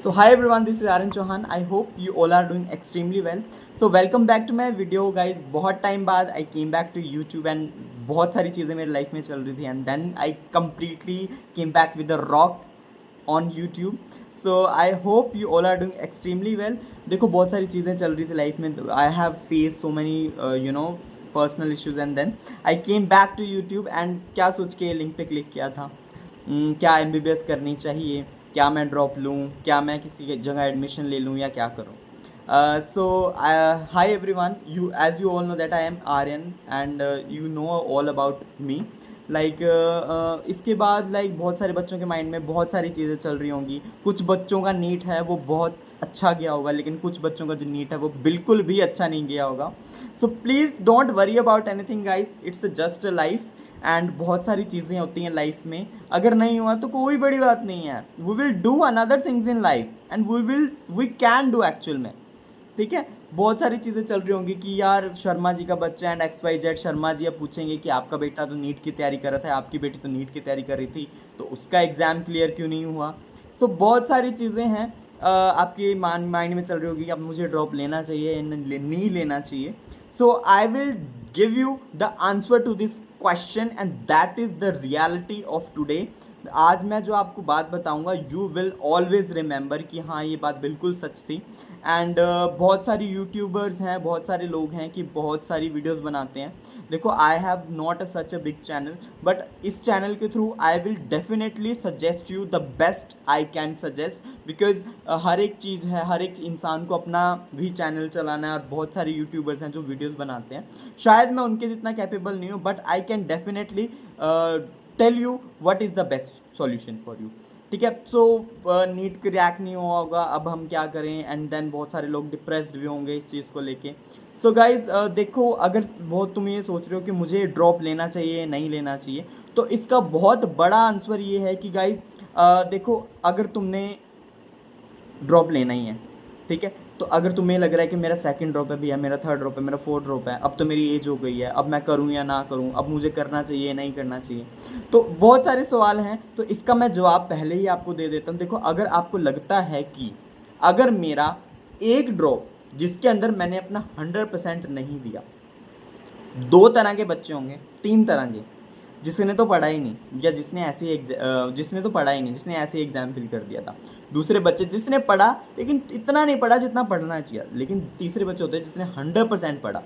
So hi everyone, this is Aryan Chauhan. I hope you all are doing extremely well. So welcome back to my video guys. बहुत time बाद I came back to YouTube and बहुत सारी चीज़ें मेरी life में चल रही थी and then I completely came back with the rock on YouTube. So I hope you all are doing extremely well. देखो बहुत सारी चीज़ें चल रही थी लाइफ में. I have faced so many personal issues and then I came back to YouTube and क्या सोच के लिंक पे क्लिक किया था. क्या MBBS करनी चाहिए, क्या मैं ड्रॉप लूँ, क्या मैं किसी जगह एडमिशन ले लूँ या क्या करूँ. So hi everyone, as you all know that I am Aryan and you know all about me. इसके बाद बहुत सारे बच्चों के माइंड में बहुत सारी चीज़ें चल रही होंगी. कुछ बच्चों का नीट है वो बहुत अच्छा गया होगा, लेकिन कुछ बच्चों का जो नीट है वो बिल्कुल भी अच्छा नहीं गया होगा. So please don't worry about anything guys, it's just a life and बहुत सारी चीज़ें होती हैं लाइफ में. अगर नहीं हुआ तो कोई बड़ी बात नहीं है. We will do another things in life and we can do actual में. ठीक है, बहुत सारी चीज़ें चल रही होंगी कि यार शर्मा जी का बच्चा एंड XYZ शर्मा जी अब पूछेंगे कि आपका बेटा तो नीट की तैयारी कर रहा था, आपकी बेटी तो नीट की तैयारी कर रही थी, तो उसका एग्ज़ाम क्लियर क्यों नहीं हुआ. तो बहुत सारी चीज़ें हैं आपके माइंड में चल रही होगी कि अब मुझे ड्रॉप लेना चाहिए नहीं लेना चाहिए. So I will give you the answer to this question and that is the reality of today. आज मैं जो आपको बात बताऊंगा यू विल ऑलवेज रिमेंबर कि हाँ ये बात बिल्कुल सच थी. एंड बहुत सारी यूट्यूबर्स हैं, बहुत सारे लोग हैं कि बहुत सारी वीडियोस बनाते हैं. देखो I have not such a big channel, but इस चैनल के through I will definitely suggest you the best I can suggest, because हर एक चीज़ है, हर एक इंसान को अपना भी चैनल चलाना है और बहुत सारे यूट्यूबर्स हैं जो वीडियोज़ बनाते हैं. शायद मैं उनके जितना कैपेबल नहीं हूँ, but I can definitely tell you what is the best solution for you. ठीक है, सो नीट क्रैक नहीं हुआ होगा, अब हम क्या करें. एंड देन बहुत सारे लोग डिप्रेस्ड भी होंगे इस चीज़ को लेके. सो गाइज देखो, अगर बहुत तुम ये सोच रहे हो कि मुझे ड्रॉप लेना चाहिए नहीं लेना चाहिए, तो इसका बहुत बड़ा आंसर ये है कि गाइज देखो, अगर तुमने ड्रॉप लेना ही है, ठीक है, तो अगर तुम्हें लग रहा है कि मेरा सेकंड ड्रॉप है भैया, मेरा थर्ड ड्रॉप है, मेरा फोर्थ ड्रॉप है, अब तो मेरी एज हो गई है, अब मैं करूं या ना करूं, अब मुझे करना चाहिए या नहीं करना चाहिए, तो बहुत सारे सवाल हैं. तो इसका मैं जवाब पहले ही आपको दे देता हूं. देखो, अगर आपको लगता है कि अगर मेरा एक ड्रॉप जिसके अंदर मैंने अपना 100% नहीं दिया, दो तरह के बच्चे होंगे, तीन तरह के, जिसने तो पढ़ा ही नहीं या जिसने तो पढ़ा ही नहीं, जिसने ऐसे एग्जाम फिल कर दिया था. दूसरे बच्चे जिसने पढ़ा लेकिन इतना नहीं पढ़ा जितना पढ़ना चाहिए. लेकिन तीसरे बच्चे होते हैं जिसने 100% पढ़ा.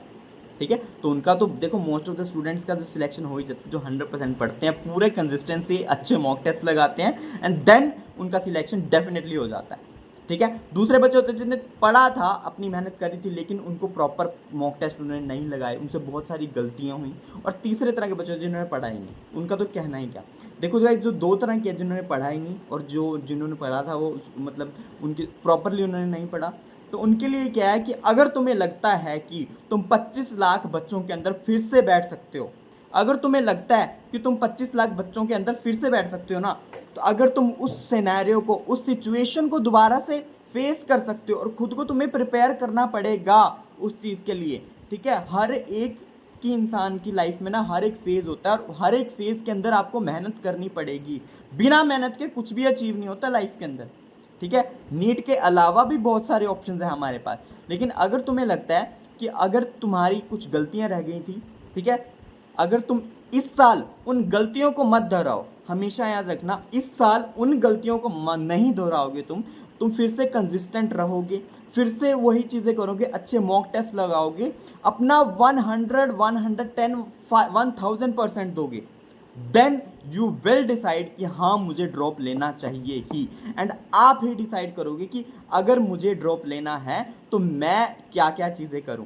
ठीक है, तो उनका तो देखो मोस्ट ऑफ द स्टूडेंट्स का जो सिलेक्शन हो ही जाता है जो 100% पढ़ते हैं, पूरे कंसिस्टेंसी अच्छे मॉक टेस्ट लगाते हैं एंड देन उनका सिलेक्शन डेफिनेटली हो जाता है. ठीक है, दूसरे बच्चे होते हैं जिन्होंने पढ़ा था, अपनी मेहनत करी थी, लेकिन उनको प्रॉपर मॉक टेस्ट उन्होंने नहीं लगाए, उनसे बहुत सारी गलतियां हुई. और तीसरे तरह के बच्चे जिन्होंने पढ़ा ही नहीं, उनका तो कहना ही क्या. देखो जो दो तरह के जिन्होंने पढ़ा ही नहीं और जिन्होंने पढ़ा था वो मतलब उनके प्रॉपरली उन्होंने नहीं पढ़ा, तो उनके लिए क्या है कि अगर तुम्हें लगता है कि तुम 25 लाख बच्चों के अंदर फिर से बैठ सकते हो, अगर तुम्हें लगता है कि तुम 25 लाख बच्चों के अंदर फिर से बैठ सकते हो ना, तो अगर तुम उस सिनेरियो को, उस सिचुएशन को दोबारा से फेस कर सकते हो और खुद को तुम्हें प्रिपेयर करना पड़ेगा उस चीज़ के लिए. ठीक है, हर एक की इंसान की लाइफ में ना हर एक फेज़ होता है और हर एक फेज़ के अंदर आपको मेहनत करनी पड़ेगी. बिना मेहनत के कुछ भी अचीव नहीं होता लाइफ के अंदर. ठीक है, नीट के अलावा भी बहुत सारे ऑप्शंस हैं हमारे पास. लेकिन अगर तुम्हें लगता है कि अगर तुम्हारी कुछ गलतियां रह गई थी, ठीक है, अगर तुम इस साल उन गलतियों को मत दोहराओ, हमेशा याद रखना, इस साल उन गलतियों को नहीं दोहराओगे, तुम फिर से कंसिस्टेंट रहोगे, फिर से वही चीज़ें करोगे, अच्छे मॉक टेस्ट लगाओगे, अपना 100, 110, 1000% दोगे, देन यू विल डिसाइड कि हाँ मुझे ड्रॉप लेना चाहिए ही. एंड आप ही डिसाइड करोगे कि अगर मुझे ड्रॉप लेना है तो मैं क्या क्या चीज़ें करूँ.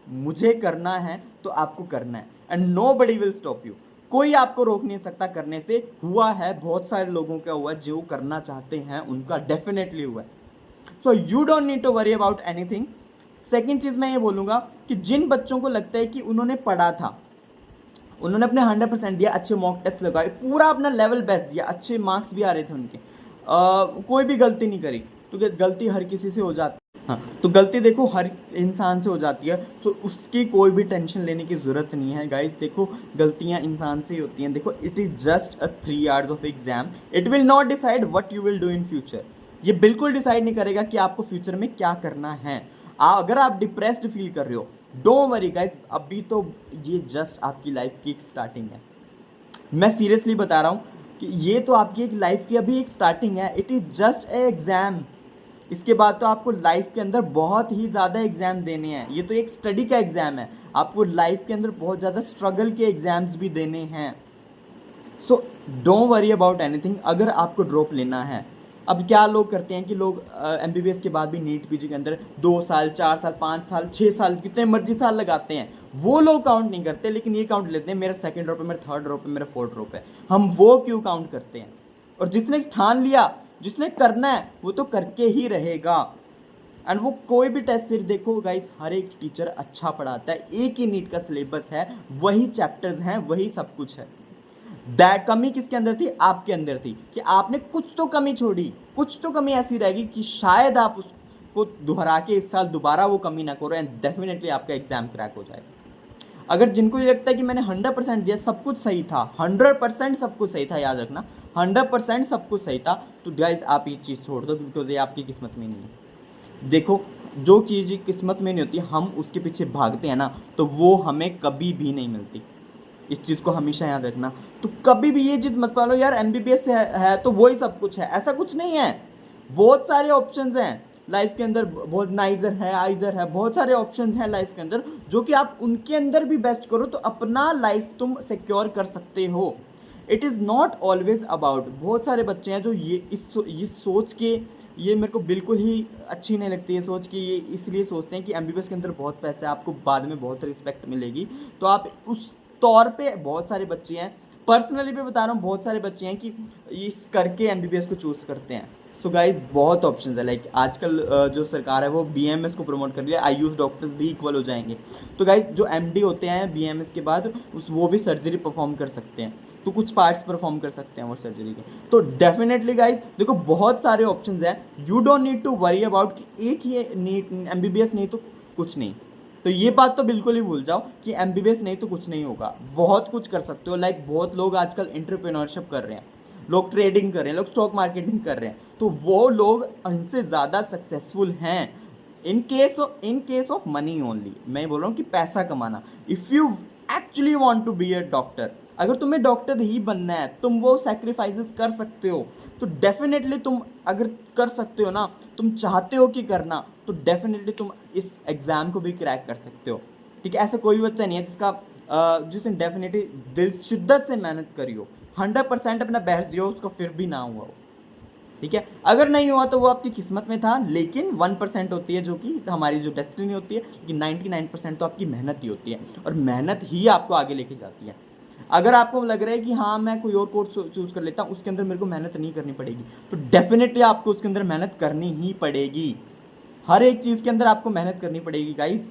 मुझे करना है तो आपको करना है and nobody will stop you. कोई आपको रोक नहीं सकता करने से. हुआ है, बहुत सारे लोगों का हुआ है, जो करना चाहते हैं उनका डेफिनेटली हुआ है. So you don't need to worry about anything. Second चीज़ मैं ये बोलूँगा कि जिन बच्चों को लगता है कि उन्होंने पढ़ा था, उन्होंने अपने 100% दिया, अच्छे मॉक टेस्ट लगाए, पूरा अपना लेवल बेस्ट दिया, अच्छे मार्क्स भी आ रहे थे उनके, कोई भी गलती नहीं करी, तो गलती हर किसी से हो जाती है. हाँ, तो गलती देखो हर इंसान से हो जाती है, तो उसकी कोई भी टेंशन लेने की ज़रूरत नहीं है गाइस. देखो गलतियां इंसान से ही होती हैं. देखो it is just a 3 hours of exam, it will not decide what you will do in future. ये बिल्कुल डिसाइड नहीं करेगा कि आपको फ्यूचर में क्या करना है। अगर आप डिप्रेस्ड फील कर रहे हो, डोंट वरी गाइस, अभी तो ये जस्ट आपकी लाइफ की एक स्टार्टिंग है। मैं सीरियसली बता रहा हूँ कि ये तो आपकी एक लाइफ की अभी एक स्टार्टिंग है। It is just a exam. इसके बाद तो आपको लाइफ के अंदर बहुत ही ज़्यादा एग्ज़ाम देने हैं। ये तो एक स्टडी का एग्ज़ाम है, आपको लाइफ के अंदर बहुत ज़्यादा स्ट्रगल के एग्ज़ाम्स भी देने हैं। So don't worry about anything. अगर आपको ड्रॉप लेना है, अब क्या लोग करते हैं कि लोग MBBS के बाद भी नीट PG के अंदर 2 साल 4 साल 5 साल 6 साल कितने मर्जी साल लगाते हैं, वो लोग काउंट नहीं करते, लेकिन ये काउंट लेते हैं मेरा सेकंड ड्रॉप है, मेरा थर्ड ड्रॉप है, मेरा फोर्थ ड्रॉप है। हम वो क्यों काउंट करते हैं? और जिसने ठान लिया, जिसने करना है, वो तो करके ही रहेगा। एंड वो कोई भी टेस्ट सीरीज देखो गाइस, हर एक टीचर अच्छा पढ़ाता है, एक ही नीट का सिलेबस है, वही चैप्टर्स हैं, वही सब कुछ है। दैट कमी किसके अंदर थी? आपके अंदर थी, कि आपने कुछ तो कमी छोड़ी, कुछ तो कमी ऐसी रहेगी कि शायद आप उसको दोहरा के इस साल दोबारा वो कमी ना करो, एंड डेफिनेटली आपका एग्जाम क्रैक हो जाएगा। अगर जिनको ये लगता है कि मैंने 100% दिया, सब कुछ सही था, 100% सब कुछ सही था, याद रखना 100% सब कुछ सही था, तो गाइस आप ये चीज़ छोड़ दो, बिकॉज ये आपकी किस्मत में नहीं है। देखो, जो चीज़ किस्मत में नहीं होती, हम उसके पीछे भागते हैं ना, तो वो हमें कभी भी नहीं मिलती। इस चीज़ को हमेशा याद रखना। तो कभी भी ये जिद मत पालो यार MBBS से है तो वही सब कुछ है, ऐसा कुछ नहीं है। बहुत सारे ऑप्शंस हैं लाइफ के अंदर, बहुत नाइजर है, आइजर है, बहुत सारे ऑप्शंस हैं लाइफ के अंदर, जो कि आप उनके अंदर भी बेस्ट करो तो अपना लाइफ तुम सिक्योर कर सकते हो। It is not always about, बहुत सारे बच्चे हैं जो ये सोच के, ये मेरे को बिल्कुल ही अच्छी नहीं लगती है सोच कि ये इसलिए सोचते हैं कि MBBS के अंदर बहुत पैसा है, आपको बाद में बहुत रिस्पेक्ट मिलेगी, तो आप उस तौर पे, बहुत सारे बच्चे हैं, पर्सनली भी बता रहा हूँ, बहुत सारे बच्चे हैं कि इस करके MBBS को चूज़ करते हैं। सो गाइस बहुत ऑप्शंस है, लाइक आजकल जो सरकार है वो BMS को प्रमोट कर रही है, आयुष डॉक्टर्स भी इक्वल हो जाएंगे। तो गाइस जो MD होते हैं BMS के बाद, वो भी सर्जरी परफॉर्म कर सकते हैं, तो कुछ पार्ट्स परफॉर्म कर सकते हैं वो सर्जरी के। तो डेफिनेटली गाइस देखो, बहुत सारे ऑप्शंस हैं, you don't need to worry about कि एक ही नीट MBBS नहीं तो कुछ नहीं। तो ये बात तो बिल्कुल ही भूल जाओ कि MBBS नहीं तो कुछ नहीं होगा, बहुत कुछ कर सकते हो। लाइक बहुत लोग आजकल एंटरप्रेन्योरशिप कर रहे हैं, लोग ट्रेडिंग कर रहे हैं, लोग स्टॉक मार्केटिंग कर रहे हैं, तो वो लोग इनसे ज़्यादा सक्सेसफुल हैं in case of money only. मैं बोल रहा हूँ कि पैसा कमाना। If you actually want to be a doctor, अगर तुम्हें डॉक्टर ही बनना है, तुम वो सेक्रीफाइसेस कर सकते हो, तो डेफिनेटली तुम अगर कर सकते हो ना, तुम चाहते हो कि करना, तो डेफिनेटली तुम इस एग्ज़ाम को भी क्रैक कर सकते हो। ठीक है, ऐसा कोई बच्चा नहीं है जिसने डेफिनेटली दिल शिद्दत से मेहनत करी हो, 100% अपना बेस्ट दिया हो, उसका फिर भी ना हुआ हो। ठीक है, अगर नहीं हुआ तो वो आपकी किस्मत में था, लेकिन 1% होती है जो कि हमारी जो डेस्टिनी होती है, लेकिन 99% तो आपकी मेहनत ही होती है, और मेहनत ही आपको आगे लेके जाती है। अगर आपको लग रहा है कि हाँ मैं कोई और कोर्स चूज कर लेता हूँ, उसके अंदर मेरे को मेहनत नहीं करनी पड़ेगी, तो डेफिनेटली आपको उसके अंदर मेहनत करनी ही पड़ेगी। हर एक चीज़ के अंदर आपको मेहनत करनी पड़ेगी guys.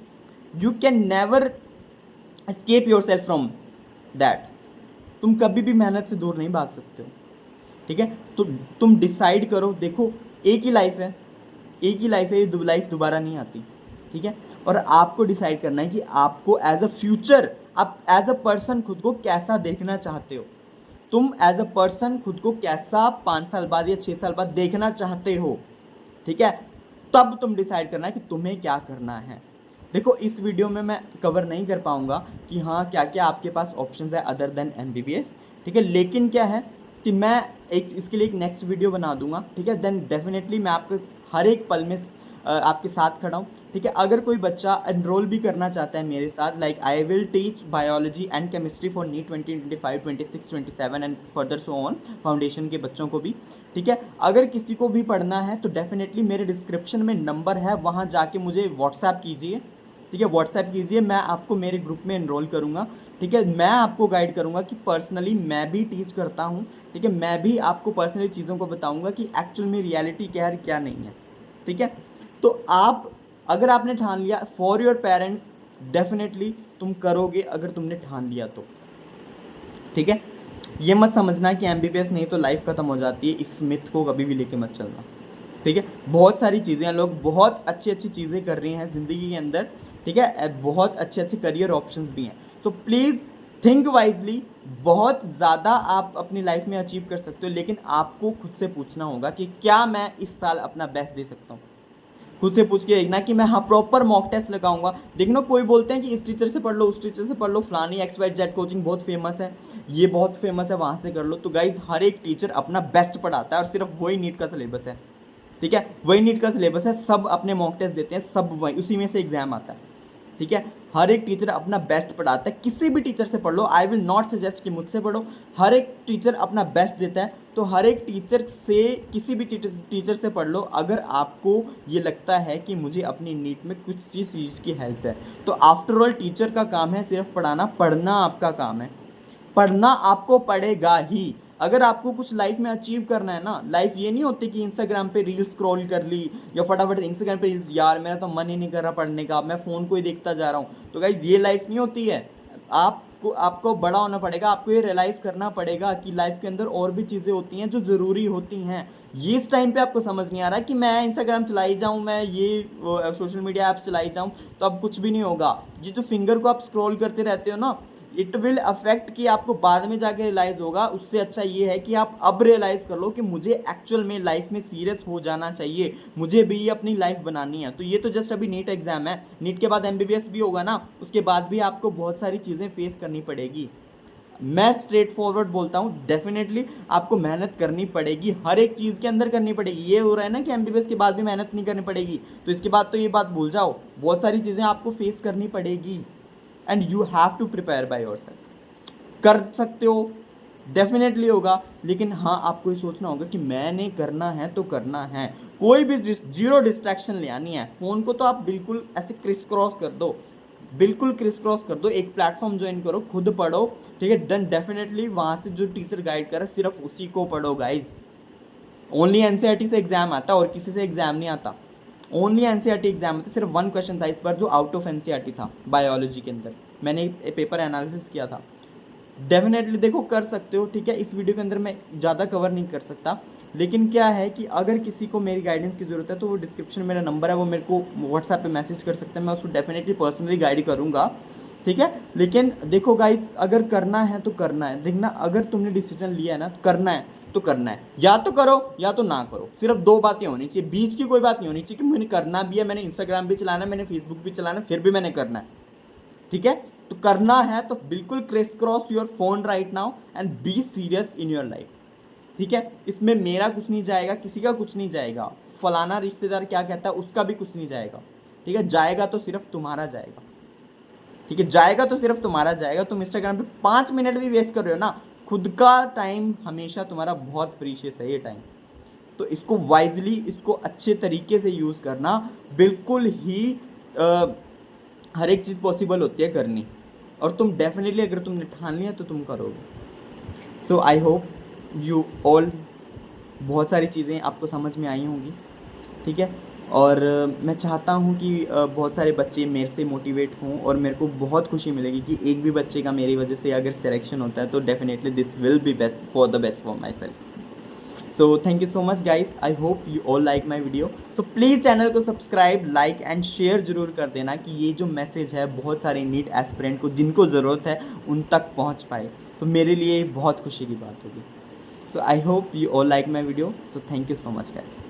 You can never escape your self from that. तुम कभी भी मेहनत से दूर नहीं भाग सकते हो। ठीक है, तो तुम डिसाइड करो। देखो, एक ही लाइफ है, एक ही लाइफ है, ये लाइफ दोबारा नहीं आती। ठीक है, और आपको डिसाइड करना है कि आपको एज अ फ्यूचर, आप एज अ पर्सन खुद को कैसा देखना चाहते हो। तुम एज अ पर्सन खुद को कैसा 5 साल बाद या 6 साल बाद देखना चाहते हो। ठीक है, तब तुम डिसाइड करना है कि तुम्हें क्या करना है। देखो, इस वीडियो में मैं कवर नहीं कर पाऊंगा कि हाँ क्या क्या आपके पास ऑप्शंस है अदर देन MBBS। ठीक है, लेकिन क्या है कि मैं इसके लिए एक नेक्स्ट वीडियो बना दूंगा। ठीक है, देन डेफिनेटली मैं आपको हर एक पल में आपके साथ खड़ा हूँ। ठीक है, अगर कोई बच्चा एनरोल भी करना चाहता है मेरे साथ, like I will teach biology and chemistry for NEET 2025, 26, 27 and further so on, foundation के बच्चों को भी। ठीक है, अगर किसी को भी पढ़ना है तो डेफिनेटली मेरे डिस्क्रिप्शन में नंबर है, वहाँ जाके मुझे व्हाट्सएप कीजिए। ठीक है, व्हाट्सएप कीजिए, मैं आपको मेरे ग्रुप में एनरोल करूँगा। ठीक है, मैं आपको गाइड करूँगा कि पर्सनली मैं भी टीच करता हूँ। ठीक है, मैं भी आपको पर्सनली चीज़ों को बताऊँगा कि एक्चुअल में रियलिटी क्या है क्या नहीं है। ठीक है, तो आप अगर आपने ठान लिया फॉर योर पेरेंट्स, डेफिनेटली तुम करोगे अगर तुमने ठान लिया तो। ठीक है, ये मत समझना कि MBBS नहीं तो लाइफ खत्म हो जाती है, इस मिथ को कभी भी लेके मत चलना। ठीक है, बहुत सारी चीज़ें हैं, लोग बहुत अच्छी अच्छी चीज़ें कर रहे हैं ज़िंदगी के अंदर। ठीक है, बहुत अच्छे अच्छे करियर ऑप्शंस भी हैं। तो प्लीज़ थिंक वाइजली। बहुत ज़्यादा आप अपनी लाइफ में अचीव कर सकते हो, लेकिन आपको खुद से पूछना होगा कि क्या मैं इस साल अपना बेस्ट दे सकता हूँ। खुद से पूछ के देखना कि मैं हाँ प्रॉपर मॉक टेस्ट लगाऊंगा। देखना कोई बोलते हैं कि इस टीचर से पढ़ लो, उस टीचर से पढ़ लो, फलानी XYZ कोचिंग बहुत फेमस है, ये बहुत फेमस है, वहाँ से कर लो। तो गाइज हर एक टीचर अपना बेस्ट पढ़ाता है और सिर्फ वही नीट का सिलेबस है, ठीक है, वही नीट का सिलेबस है। सब अपने मॉक टेस्ट देते हैं, सब वही उसी में से एग्जाम आता है, ठीक है। हर एक टीचर अपना बेस्ट पढ़ाता है, किसी भी टीचर से पढ़ लो। आई विल नॉट सजेस्ट कि मुझसे पढ़ो, हर एक टीचर अपना बेस्ट देता है। तो हर एक टीचर से, किसी भी टीचर से पढ़ लो। अगर आपको ये लगता है कि मुझे अपनी नीट में कुछ चीज़ की हेल्प है, तो आफ्टर ऑल टीचर का काम है सिर्फ पढ़ाना, पढ़ना आपका काम है, पढ़ना आपको पड़ेगा ही। अगर आपको कुछ लाइफ में अचीव करना है ना, लाइफ ये नहीं होती कि इंस्टाग्राम पे रील स्क्रॉल कर ली या फटाफट इंस्टाग्राम पे रील्स, यार मेरा तो मन ही नहीं कर रहा पढ़ने का, मैं फ़ोन को ही देखता जा रहा हूँ। तो गाइज ये लाइफ नहीं होती है। आपको बड़ा होना पड़ेगा, आपको ये रियलाइज़ करना पड़ेगा कि लाइफ के अंदर और भी चीज़ें होती हैं जो ज़रूरी होती हैं। ये इस टाइम पे आपको समझ नहीं आ रहा है कि मैं इंस्टाग्राम चलाई जाऊँ, मैं ये सोशल मीडिया ऐप चलाई जाऊँ, तो अब कुछ भी नहीं होगा। ये जो फिंगर को आप स्क्रॉल करते रहते हो ना, इट विल अफेक्ट कि आपको बाद में जाके रियलाइज़ होगा। उससे अच्छा ये है कि आप अब रियलाइज़ कर लो कि मुझे एक्चुअल में लाइफ में सीरियस हो जाना चाहिए, मुझे भी अपनी लाइफ बनानी है। तो ये तो जस्ट अभी नीट एग्ज़ाम है, नीट के बाद MBBS भी होगा ना, उसके बाद भी आपको बहुत सारी चीज़ें फेस करनी पड़ेगी। मैं स्ट्रेट फॉरवर्ड बोलता हूँ, डेफिनेटली आपको मेहनत करनी पड़ेगी, हर एक चीज़ के अंदर करनी पड़ेगी। ये हो रहा है ना कि MBBS के बाद भी मेहनत नहीं करनी पड़ेगी, तो इसके बाद तो ये बात भूल जाओ, बहुत सारी चीज़ें आपको फेस करनी पड़ेगी। And you have to prepare by yourself. कर सकते हो, डेफिनेटली होगा, लेकिन हाँ आपको ये सोचना होगा कि मैंने करना है तो करना है। कोई भी जीरो डिस्ट्रैक्शन ले आनी है। फ़ोन को तो आप बिल्कुल ऐसे क्रिस क्रॉस कर दो, बिल्कुल क्रिस क्रॉस कर दो, एक प्लेटफॉर्म ज्वाइन करो, खुद पढ़ो, ठीक है। देन डेफिनेटली वहाँ से जो टीचर गाइड करे सिर्फ उसी को पढ़ो गाइज। ओनली NCERT से एग्जाम आता है और किसी से एग्जाम नहीं आता। ओनली NCERT एग्जाम में सिर्फ वन क्वेश्चन था इस बार जो आउट ऑफ NCERT था, बायोलॉजी के अंदर। मैंने पेपर एनालिसिस किया था। डेफिनेटली देखो कर सकते हो, ठीक है। इस वीडियो के अंदर मैं ज़्यादा कवर नहीं कर सकता, लेकिन क्या है कि अगर किसी को मेरी गाइडेंस की ज़रूरत है तो वो डिस्क्रिप्शन में मेरा नंबर है, वो मेरे को व्हाट्सएप पे मैसेज कर सकते हैं, मैं उसको डेफिनेटली पर्सनली गाइड करूँगा, ठीक है। लेकिन देखो गाइस, अगर करना है तो करना है। देखना, अगर तुमने डिसीजन लिया है ना, तो करना है तो करना है, या तो करो या तो ना करो। सिर्फ दो बातें होनी चाहिए, बीच की कोई बात नहीं होनी चाहिए कि मैंने करना भी है, मैंने इंस्टाग्राम भी चलाना है, मैंने फेसबुक भी चलाना है, फिर भी मैंने करना है, ठीक है। तो करना है तो बिल्कुल criss cross your phone right now and be serious in your life, ठीक है। इसमें मेरा कुछ नहीं जाएगा, किसी का कुछ नहीं जाएगा, फलाना रिश्तेदार क्या कहता है उसका भी कुछ नहीं जाएगा, ठीक है। जाएगा तो सिर्फ तुम्हारा जाएगा, ठीक है, जाएगा तो सिर्फ तुम्हारा जाएगा। तुम इंस्टाग्राम पे 5 मिनट भी वेस्ट कर रहे हो ना, खुद का टाइम हमेशा तुम्हारा बहुत प्रीशियस है ये टाइम। तो इसको वाइजली, इसको अच्छे तरीके से यूज़ करना। बिल्कुल ही हर एक चीज़ पॉसिबल होती है करनी, और तुम डेफिनेटली अगर तुमने ठान लिया तो तुम करोगे। सो आई होप यू ऑल, बहुत सारी चीज़ें आपको समझ में आई होंगी, ठीक है। और मैं चाहता हूँ कि बहुत सारे बच्चे मेरे से मोटिवेट हों, और मेरे को बहुत खुशी मिलेगी कि एक भी बच्चे का मेरी वजह से अगर सिलेक्शन होता है तो definitely this will be best for the best for my self. So thank you so much guys, I hope you all like my video. So please channel को सब्सक्राइब, लाइक एंड शेयर जरूर कर देना कि ये जो message है बहुत सारे नीट एस्पिरेंट को जिनको ज़रूरत है उन तक पहुँच पाए, तो मेरे लिए बहुत खुशी की बात होगी। So I hope you all like my video. So thank you so much guys.